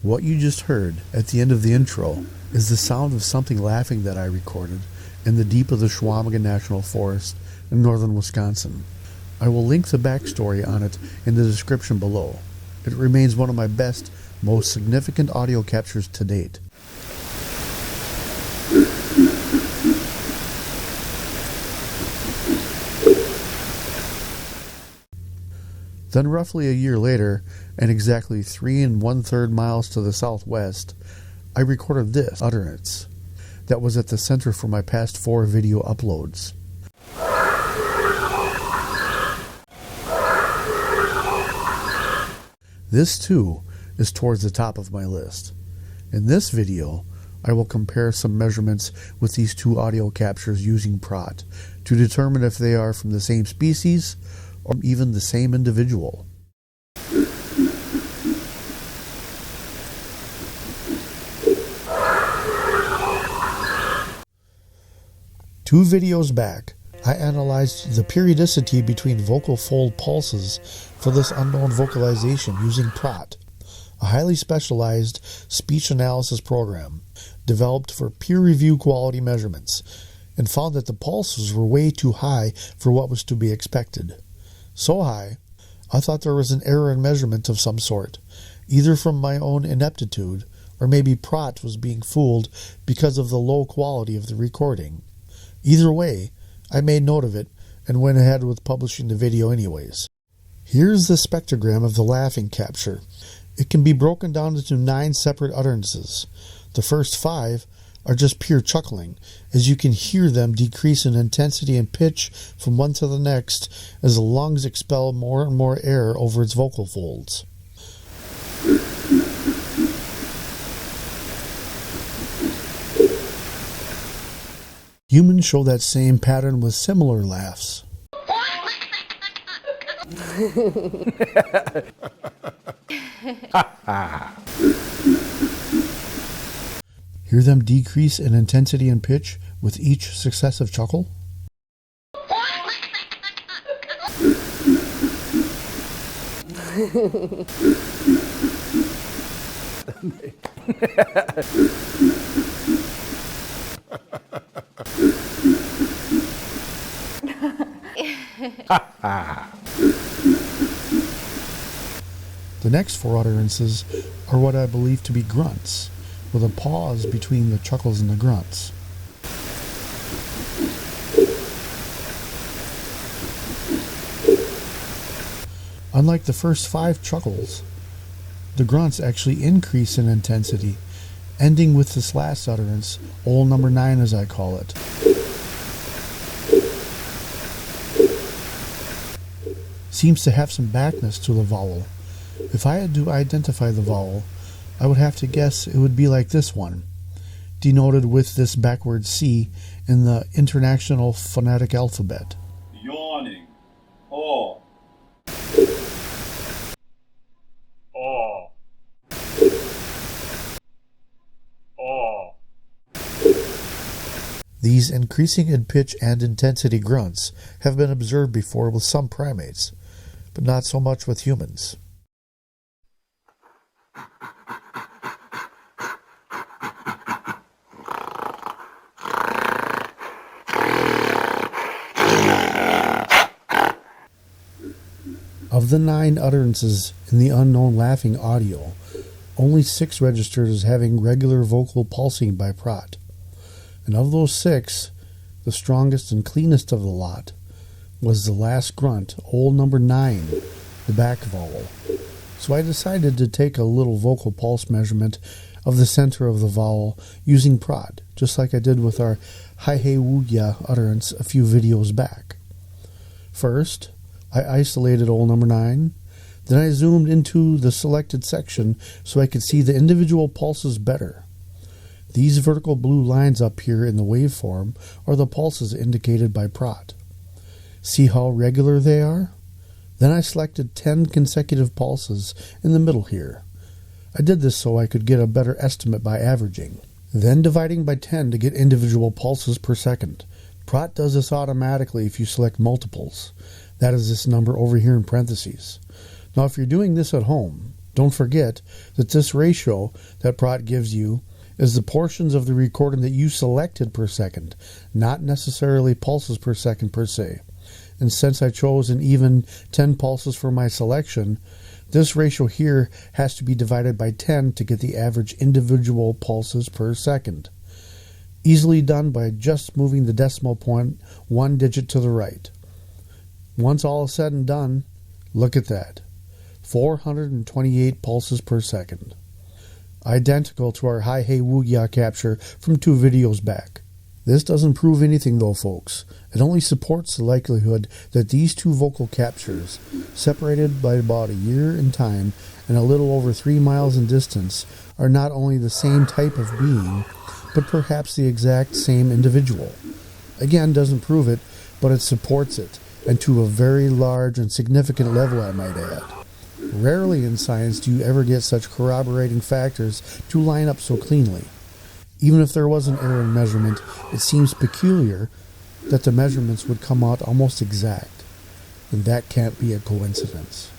What you just heard at the end of the intro is the sound of something laughing that I recorded in the deep of the Chequamegon National Forest in northern Wisconsin. I will link the backstory on it in the description below. It remains one of my best, most significant audio captures to date. Then roughly a year later, and exactly 3 1/3 miles to the southwest, I recorded this utterance that was at the center for my past 4 video uploads. This too is towards the top of my list. In this video, I will compare some measurements with these 2 audio captures using Praat to determine if they are from the same species or even the same individual. Two videos back, I analyzed the periodicity between vocal fold pulses for this unknown vocalization using Praat, a highly specialized speech analysis program developed for peer review quality measurements, and found that the pulses were way too high for what was to be expected. So high, I thought there was an error in measurement of some sort, either from my own ineptitude, or maybe Praat was being fooled because of the low quality of the recording. Either way, I made note of it and went ahead with publishing the video anyways. Here's the spectrogram of the laughing capture. It can be broken down into 9 separate utterances. The first 5 are just pure chuckling, as you can hear them decrease in intensity and pitch from one to the next as the lungs expel more and more air over its vocal folds. Humans show that same pattern with similar laughs. Hear them decrease in intensity and pitch with each successive chuckle? The next 4 utterances are what I believe to be grunts, with a pause between the chuckles and the grunts. Unlike the first 5 chuckles, the grunts actually increase in intensity, ending with this last utterance, old number 9 as I call it. Seems to have some backness to the vowel. If I had to identify the vowel, I would have to guess it would be like this one, denoted with this backward C in the International Phonetic Alphabet. Yawning. Oh. Oh. Oh. These increasing in pitch and intensity grunts have been observed before with some primates, but not so much with humans. Of the 9 utterances in the unknown laughing audio, only 6 registered as having regular vocal pulsing by Praat. And of those 6, the strongest and cleanest of the lot was the last grunt, old number 9, the back vowel. So I decided to take a little vocal pulse measurement of the center of the vowel using Praat, just like I did with our hi hey woo ya utterance a few videos back. First, I isolated old number 9, then I zoomed into the selected section so I could see the individual pulses better. These vertical blue lines up here in the waveform are the pulses indicated by Praat. See how regular they are? Then I selected 10 consecutive pulses in the middle here. I did this so I could get a better estimate by averaging. Then dividing by 10 to get individual pulses per second. Praat does this automatically if you select multiples. That is this number over here in parentheses. Now if you're doing this at home, Don't forget that this ratio that Praat gives you is the portions of the recording that you selected per second, not necessarily pulses per second per se. And since I chose an even 10 pulses for my selection, this ratio here has to be divided by 10 to get the average individual pulses per second. Easily done by just moving the decimal point 1 digit to the right. Once all is said and done, look at that. 428 pulses per second. Identical to our Hi Hey Woogia capture from 2 videos back. This doesn't prove anything though, folks. It only supports the likelihood that these 2 vocal captures, separated by about a year in time and a little over 3 miles in distance, are not only the same type of being, but perhaps the exact same individual. Again, doesn't prove it, but it supports it, and to a very large and significant level, I might add. Rarely in science do you ever get such corroborating factors to line up so cleanly. Even if there was an error in measurement, it seems peculiar that the measurements would come out almost exact, and that can't be a coincidence.